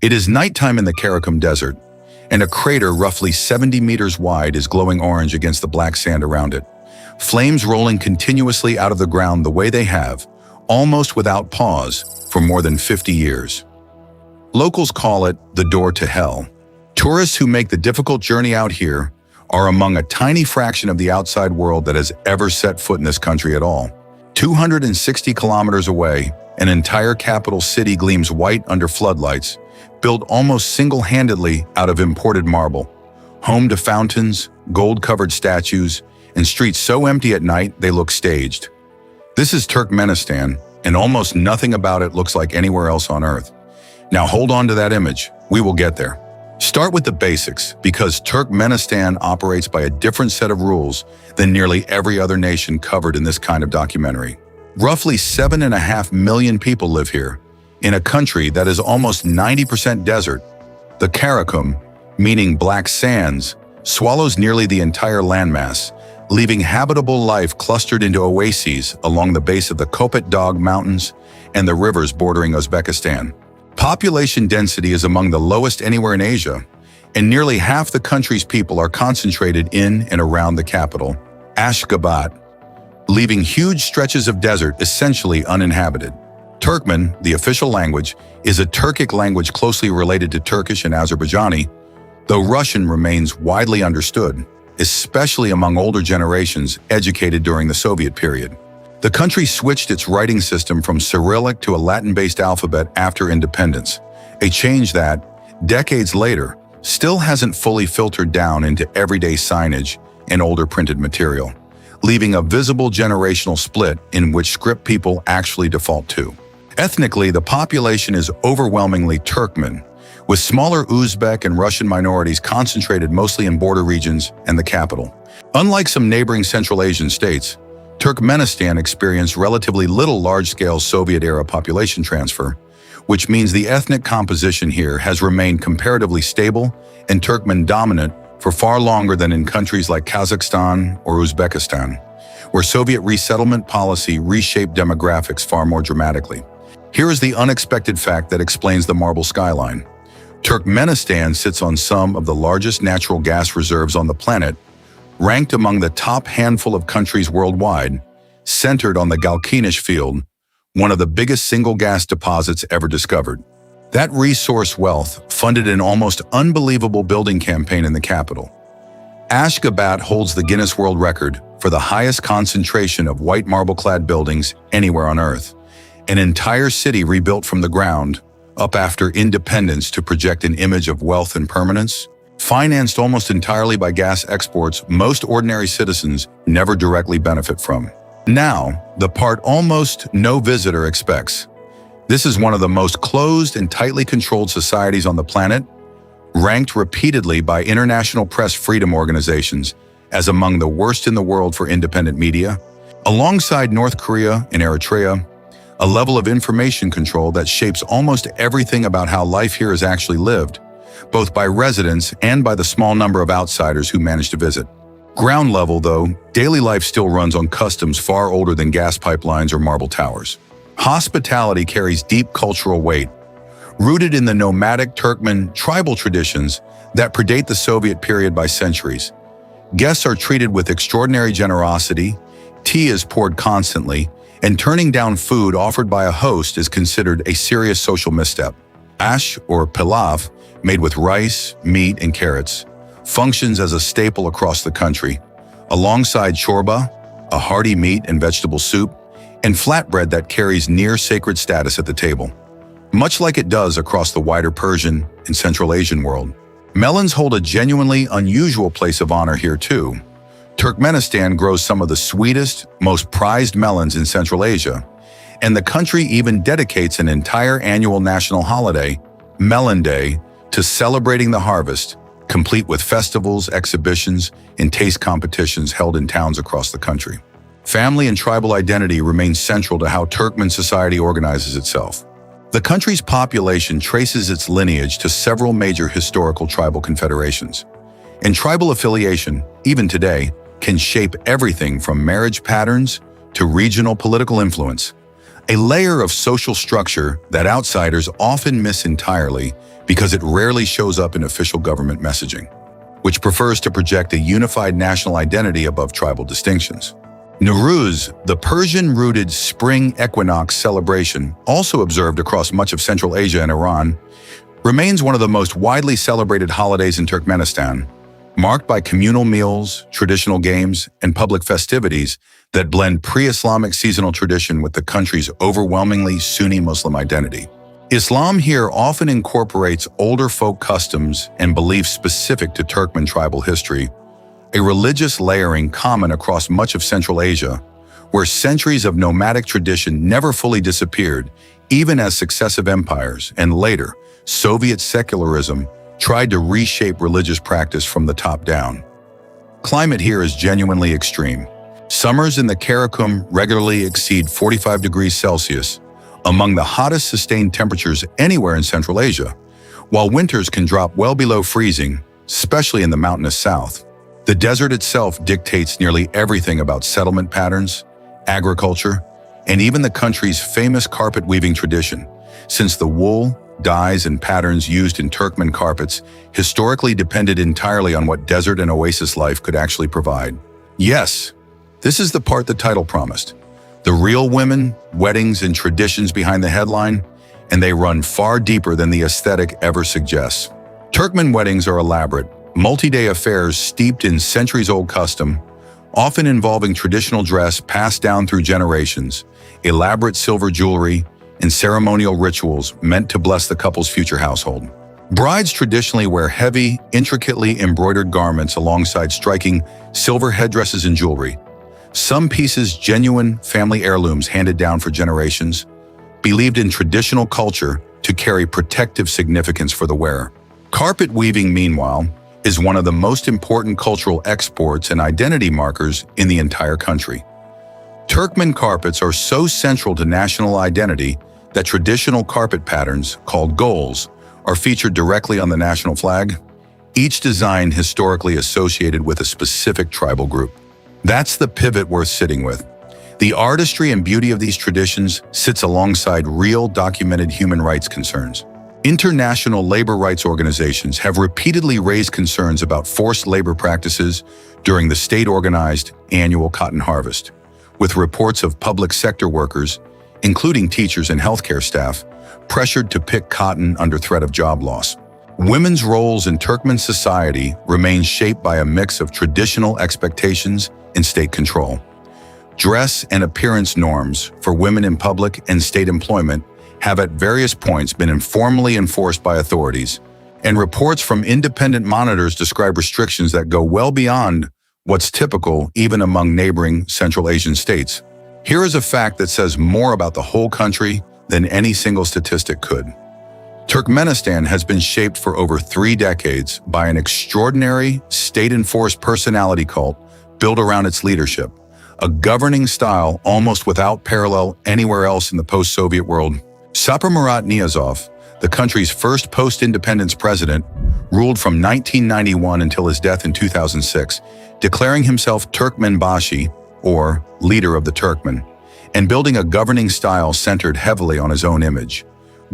It is nighttime in the Karakum Desert, and a crater roughly 70 meters wide is glowing orange against the black sand around it. Flames rolling continuously out of the ground the way they have, almost without pause, for more than 50 years. Locals call it the door to hell. Tourists who make the difficult journey out here are among a tiny fraction of the outside world that has ever set foot in this country at all. 260 kilometers away, an entire capital city gleams white under floodlights, built almost single-handedly out of imported marble. Home to fountains, gold-covered statues, and streets so empty at night they look staged. This is Turkmenistan, and almost nothing about it looks like anywhere else on Earth. Now hold on to that image. We will get there. Start with the basics, because Turkmenistan operates by a different set of rules than nearly every other nation covered in this kind of documentary. Roughly 7.5 million people live here, in a country that is almost 90% desert. The Karakum, meaning black sands, swallows nearly the entire landmass, leaving habitable life clustered into oases along the base of the Kopet Dağ Mountains and the rivers bordering Uzbekistan. Population density is among the lowest anywhere in Asia, and nearly half the country's people are concentrated in and around the capital, Ashgabat, leaving huge stretches of desert essentially uninhabited. Turkmen, the official language, is a Turkic language closely related to Turkish and Azerbaijani, though Russian remains widely understood, especially among older generations educated during the Soviet period. The country switched its writing system from Cyrillic to a Latin-based alphabet after independence, a change that, decades later, still hasn't fully filtered down into everyday signage and older printed material, leaving a visible generational split in which script people actually default to. Ethnically, the population is overwhelmingly Turkmen, with smaller Uzbek and Russian minorities concentrated mostly in border regions and the capital. Unlike some neighboring Central Asian states, Turkmenistan experienced relatively little large-scale Soviet-era population transfer, which means the ethnic composition here has remained comparatively stable and Turkmen-dominant for far longer than in countries like Kazakhstan or Uzbekistan, where Soviet resettlement policy reshaped demographics far more dramatically. Here is the unexpected fact that explains the marble skyline. Turkmenistan sits on some of the largest natural gas reserves on the planet, ranked among the top handful of countries worldwide, centered on the Galkinish field, one of the biggest single gas deposits ever discovered. That resource wealth funded an almost unbelievable building campaign in the capital. Ashgabat holds the Guinness World Record for the highest concentration of white marble-clad buildings anywhere on Earth, an entire city rebuilt from the ground up after independence to project an image of wealth and permanence. Financed almost entirely by gas exports most ordinary citizens never directly benefit from. Now, the part almost no visitor expects. This is one of the most closed and tightly controlled societies on the planet, ranked repeatedly by international press freedom organizations as among the worst in the world for independent media, alongside North Korea and Eritrea, a level of information control that shapes almost everything about how life here is actually lived, both by residents and by the small number of outsiders who manage to visit. Ground level, though, daily life still runs on customs far older than gas pipelines or marble towers. Hospitality carries deep cultural weight, rooted in the nomadic Turkmen tribal traditions that predate the Soviet period by centuries. Guests are treated with extraordinary generosity, tea is poured constantly, and turning down food offered by a host is considered a serious social misstep. Ash, or pilav, made with rice, meat, and carrots, functions as a staple across the country, alongside chorba, a hearty meat and vegetable soup, and flatbread that carries near-sacred status at the table, much like it does across the wider Persian and Central Asian world. Melons hold a genuinely unusual place of honor here too. Turkmenistan grows some of the sweetest, most prized melons in Central Asia, and the country even dedicates an entire annual national holiday, Melon Day, to celebrating the harvest, complete with festivals, exhibitions, and taste competitions held in towns across the country. Family and tribal identity remain central to how Turkmen society organizes itself. The country's population traces its lineage to several major historical tribal confederations, and tribal affiliation, even today, can shape everything from marriage patterns to regional political influence, a layer of social structure that outsiders often miss entirely because it rarely shows up in official government messaging, which prefers to project a unified national identity above tribal distinctions. Nowruz, the Persian-rooted spring equinox celebration, also observed across much of Central Asia and Iran, remains one of the most widely celebrated holidays in Turkmenistan, marked by communal meals, traditional games, and public festivities that blend pre-Islamic seasonal tradition with the country's overwhelmingly Sunni Muslim identity. Islam here often incorporates older folk customs and beliefs specific to Turkmen tribal history, a religious layering common across much of Central Asia, where centuries of nomadic tradition never fully disappeared, even as successive empires and later Soviet secularism tried to reshape religious practice from the top down. Climate here is genuinely extreme. Summers in the Karakum regularly exceed 45 degrees Celsius, among the hottest sustained temperatures anywhere in Central Asia, while winters can drop well below freezing, especially in the mountainous south. The desert itself dictates nearly everything about settlement patterns, agriculture, and even the country's famous carpet weaving tradition, since the wool, dyes, and patterns used in Turkmen carpets historically depended entirely on what desert and oasis life could actually provide. Yes, this is the part the title promised. The real women, weddings, and traditions behind the headline, and they run far deeper than the aesthetic ever suggests. Turkmen weddings are elaborate, multi-day affairs steeped in centuries-old custom, often involving traditional dress passed down through generations, elaborate silver jewelry, and ceremonial rituals meant to bless the couple's future household. Brides traditionally wear heavy, intricately embroidered garments alongside striking silver headdresses and jewelry, some pieces genuine family heirlooms handed down for generations, believed in traditional culture to carry protective significance for the wearer. Carpet weaving, meanwhile, is one of the most important cultural exports and identity markers in the entire country. Turkmen carpets are so central to national identity that traditional carpet patterns, called goals, are featured directly on the national flag, each design historically associated with a specific tribal group. That's the pivot worth sitting with. The artistry and beauty of these traditions sits alongside real documented human rights concerns. International labor rights organizations have repeatedly raised concerns about forced labor practices during the state-organized annual cotton harvest, with reports of public sector workers, including teachers and healthcare staff, pressured to pick cotton under threat of job loss. Women's roles in Turkmen society remain shaped by a mix of traditional expectations and state control. Dress and appearance norms for women in public and state employment have at various points been informally enforced by authorities, and reports from independent monitors describe restrictions that go well beyond what's typical even among neighboring Central Asian states. Here is a fact that says more about the whole country than any single statistic could. Turkmenistan has been shaped for over 3 decades by an extraordinary, state-enforced personality cult built around its leadership, a governing style almost without parallel anywhere else in the post-Soviet world. Sapir Murat Niyazov, the country's first post-independence president, ruled from 1991 until his death in 2006, declaring himself Turkmenbashi, or leader of the Turkmen, and building a governing style centered heavily on his own image.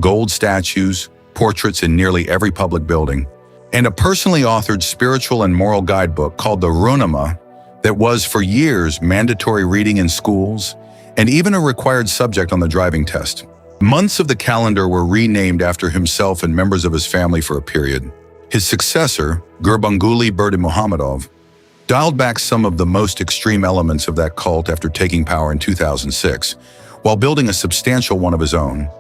Gold statues, portraits in nearly every public building, and a personally authored spiritual and moral guidebook called the Runama that was for years mandatory reading in schools and even a required subject on the driving test. Months of the calendar were renamed after himself and members of his family for a period. His successor, Gurbanguly Berdimuhamedov, dialed back some of the most extreme elements of that cult after taking power in 2006, while building a substantial one of his own,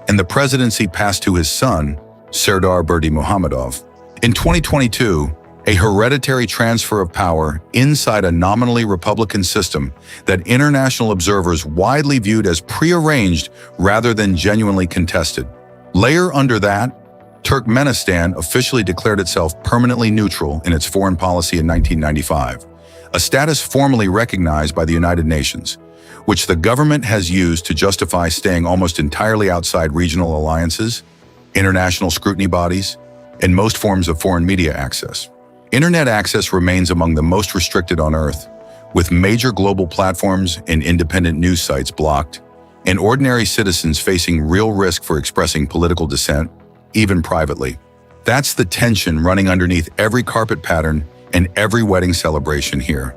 and the presidency passed to his son, Serdar Berdimuhamedov. In 2022, a hereditary transfer of power inside a nominally Republican system that international observers widely viewed as prearranged rather than genuinely contested. Layer under that, Turkmenistan officially declared itself permanently neutral in its foreign policy in 1995, a status formally recognized by the United Nations, which the government has used to justify staying almost entirely outside regional alliances, international scrutiny bodies, and most forms of foreign media access. Internet access remains among the most restricted on Earth, with major global platforms and independent news sites blocked, and ordinary citizens facing real risk for expressing political dissent, even privately. That's the tension running underneath every carpet pattern and every wedding celebration here.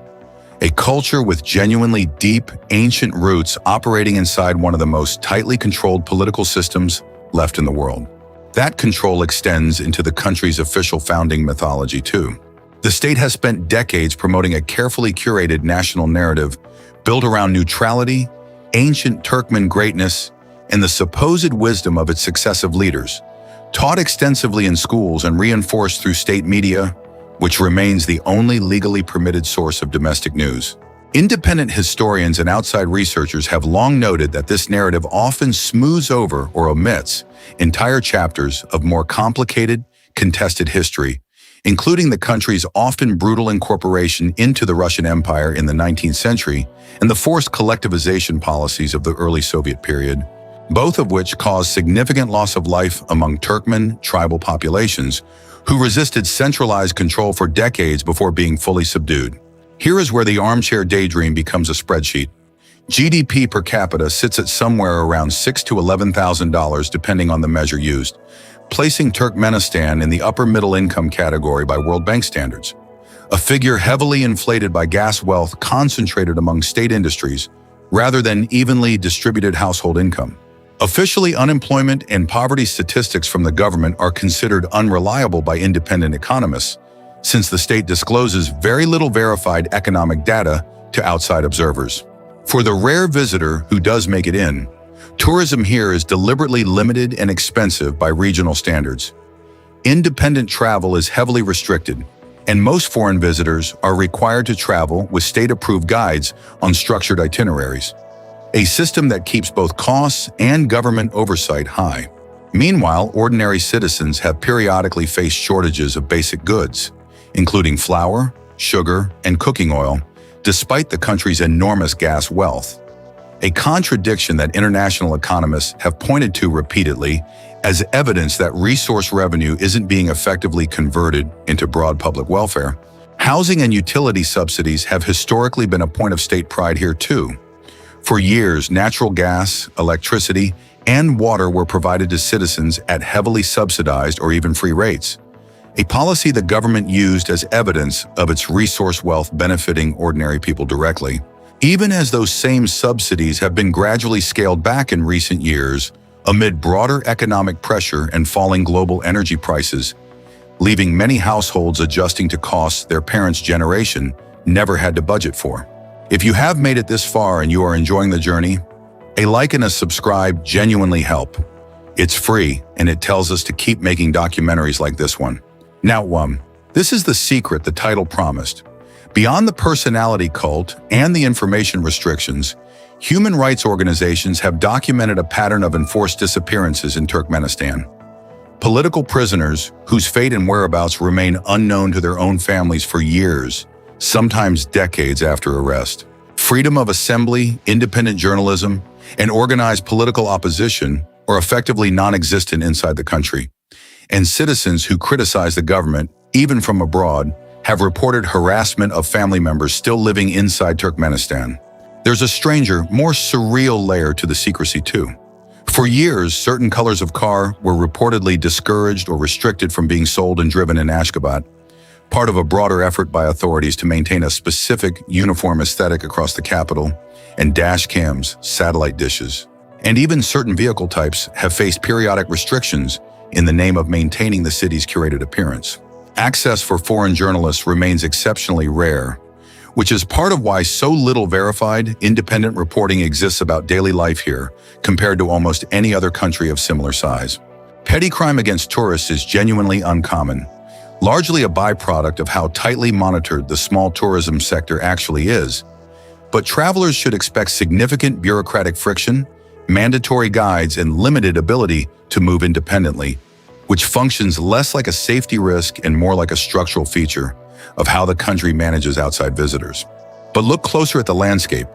A culture with genuinely deep, ancient roots operating inside one of the most tightly controlled political systems left in the world. That control extends into the country's official founding mythology, too. The state has spent decades promoting a carefully curated national narrative built around neutrality, ancient Turkmen greatness, and the supposed wisdom of its successive leaders, taught extensively in schools and reinforced through state media, which remains the only legally permitted source of domestic news. Independent historians and outside researchers have long noted that this narrative often smooths over or omits entire chapters of more complicated, contested history, including the country's often brutal incorporation into the Russian Empire in the 19th century and the forced collectivization policies of the early Soviet period, both of which caused significant loss of life among Turkmen tribal populations who resisted centralized control for decades before being fully subdued. Here is where the armchair daydream becomes a spreadsheet. GDP per capita sits at somewhere around $6,000 to $11,000 depending on the measure used, placing Turkmenistan in the upper middle income category by World Bank standards. A figure heavily inflated by gas wealth concentrated among state industries rather than evenly distributed household income. Officially, unemployment and poverty statistics from the government are considered unreliable by independent economists, since the state discloses very little verified economic data to outside observers. For the rare visitor who does make it in, tourism here is deliberately limited and expensive by regional standards. Independent travel is heavily restricted, and most foreign visitors are required to travel with state-approved guides on structured itineraries, a system that keeps both costs and government oversight high. Meanwhile, ordinary citizens have periodically faced shortages of basic goods, including flour, sugar, and cooking oil, despite the country's enormous gas wealth. A contradiction that international economists have pointed to repeatedly as evidence that resource revenue isn't being effectively converted into broad public welfare. Housing and utility subsidies have historically been a point of state pride here too. For years, natural gas, electricity, and water were provided to citizens at heavily subsidized or even free rates, a policy the government used as evidence of its resource wealth benefiting ordinary people directly. Even as those same subsidies have been gradually scaled back in recent years amid broader economic pressure and falling global energy prices, leaving many households adjusting to costs their parents' generation never had to budget for. If you have made it this far and you are enjoying the journey, a like and a subscribe genuinely help. It's free, and it tells us to keep making documentaries like this one. Now, this is the secret the title promised. Beyond the personality cult and the information restrictions, human rights organizations have documented a pattern of enforced disappearances in Turkmenistan. Political prisoners, whose fate and whereabouts remain unknown to their own families for years, sometimes decades after arrest. Freedom of assembly, independent journalism, and organized political opposition are effectively non-existent inside the country. And citizens who criticize the government, even from abroad, have reported harassment of family members still living inside Turkmenistan. There's a stranger, more surreal layer to the secrecy too. For years, certain colors of car were reportedly discouraged or restricted from being sold and driven in Ashgabat, part of a broader effort by authorities to maintain a specific uniform aesthetic across the capital, and dash cams, satellite dishes, and even certain vehicle types have faced periodic restrictions in the name of maintaining the city's curated appearance. Access for foreign journalists remains exceptionally rare, which is part of why so little verified, independent reporting exists about daily life here compared to almost any other country of similar size. Petty crime against tourists is genuinely uncommon, largely a byproduct of how tightly monitored the small tourism sector actually is. But travelers should expect significant bureaucratic friction, mandatory guides, and limited ability to move independently, which functions less like a safety risk and more like a structural feature of how the country manages outside visitors. But look closer at the landscape,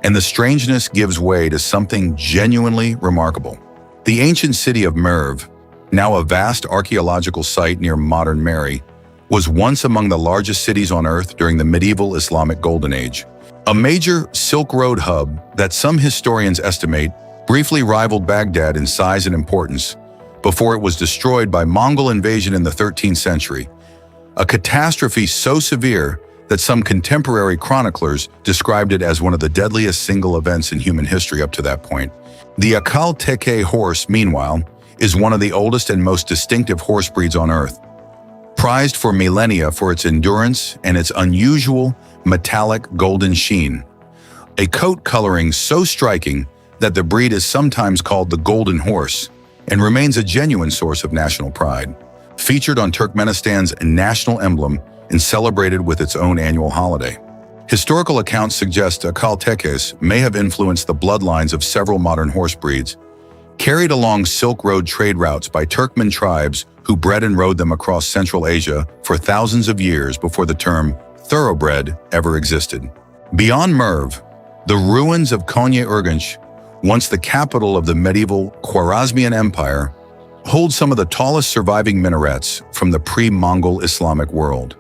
and the strangeness gives way to something genuinely remarkable. The ancient city of Merv, now a vast archaeological site near modern Mary, was once among the largest cities on Earth during the medieval Islamic Golden Age. A major Silk Road hub that some historians estimate briefly rivaled Baghdad in size and importance, before it was destroyed by Mongol invasion in the 13th century, a catastrophe so severe that some contemporary chroniclers described it as one of the deadliest single events in human history up to that point. The Akal Teke horse, meanwhile, is one of the oldest and most distinctive horse breeds on Earth, prized for millennia for its endurance and its unusual metallic golden sheen, a coat coloring so striking that the breed is sometimes called the Golden Horse and remains a genuine source of national pride. Featured on Turkmenistan's national emblem and celebrated with its own annual holiday. Historical accounts suggest Akal Tekes may have influenced the bloodlines of several modern horse breeds, carried along Silk Road trade routes by Turkmen tribes who bred and rode them across Central Asia for thousands of years before the term thoroughbred ever existed. Beyond Merv, the ruins of Konya-Urgench, once the capital of the medieval Khwarezmian Empire, hold some of the tallest surviving minarets from the pre-Mongol Islamic world.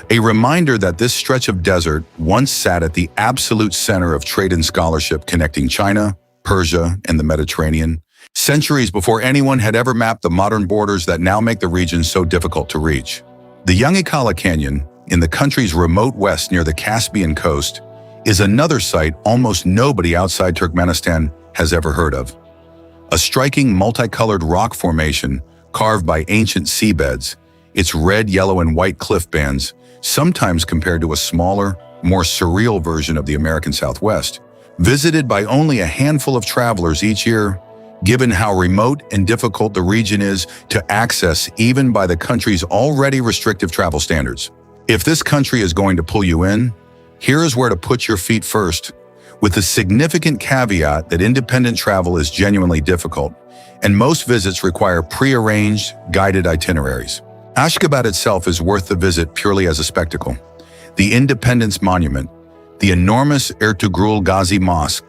A reminder that this stretch of desert once sat at the absolute center of trade and scholarship connecting China, Persia, and the Mediterranean, centuries before anyone had ever mapped the modern borders that now make the region so difficult to reach. The Yangikala Canyon, in the country's remote west near the Caspian coast, is another site almost nobody outside Turkmenistan has ever heard of. A striking multicolored rock formation carved by ancient seabeds, its red, yellow, and white cliff bands, sometimes compared to a smaller, more surreal version of the American Southwest, visited by only a handful of travelers each year, given how remote and difficult the region is to access even by the country's already restrictive travel standards. If this country is going to pull you in, here is where to put your feet first, with the significant caveat that independent travel is genuinely difficult, and most visits require pre-arranged, guided itineraries. Ashgabat itself is worth the visit purely as a spectacle. The Independence Monument, the enormous Ertugrul Gazi Mosque,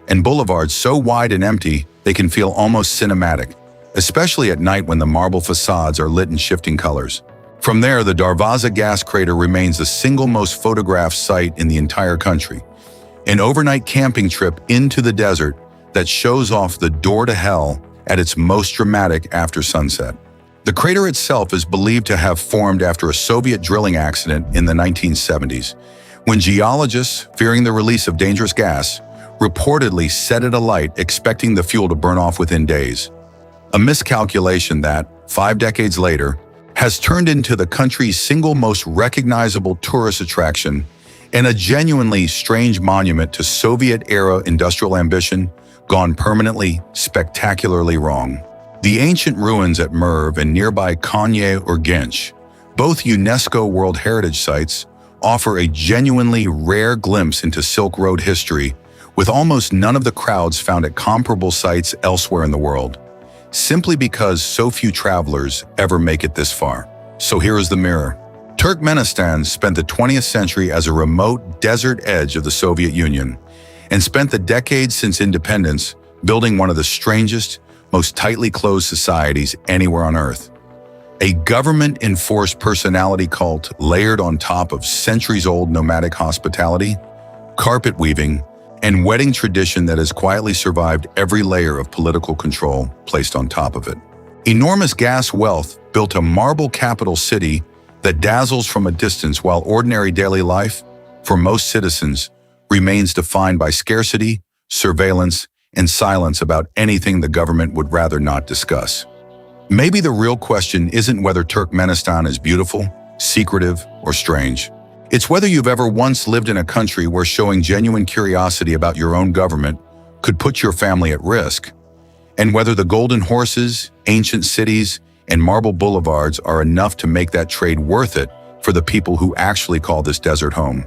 and boulevards so wide and empty they can feel almost cinematic, especially at night when the marble facades are lit in shifting colors. From there, the Darvaza gas crater remains the single most photographed site in the entire country, an overnight camping trip into the desert that shows off the door to hell at its most dramatic after sunset. The crater itself is believed to have formed after a Soviet drilling accident in the 1970s, when geologists, fearing the release of dangerous gas, reportedly set it alight expecting the fuel to burn off within days. A miscalculation that, 5 decades later, has turned into the country's single most recognizable tourist attraction and a genuinely strange monument to Soviet-era industrial ambition gone permanently, spectacularly wrong. The ancient ruins at Merv and nearby Konya-Urgench, both UNESCO World Heritage Sites, offer a genuinely rare glimpse into Silk Road history, with almost none of the crowds found at comparable sites elsewhere in the world, simply because so few travelers ever make it this far. So here is the mirror. Turkmenistan spent the 20th century as a remote desert edge of the Soviet Union and spent the decades since independence building one of the strangest, most tightly closed societies anywhere on Earth. A government-enforced personality cult layered on top of centuries-old nomadic hospitality, carpet weaving, and wedding tradition that has quietly survived every layer of political control placed on top of it. Enormous gas wealth built a marble capital city that dazzles from a distance, while ordinary daily life, for most citizens, remains defined by scarcity, surveillance, and silence about anything the government would rather not discuss. Maybe the real question isn't whether Turkmenistan is beautiful, secretive, or strange. It's whether you've ever once lived in a country where showing genuine curiosity about your own government could put your family at risk, and whether the golden horses, ancient cities, and marble boulevards are enough to make that trade worth it for the people who actually call this desert home.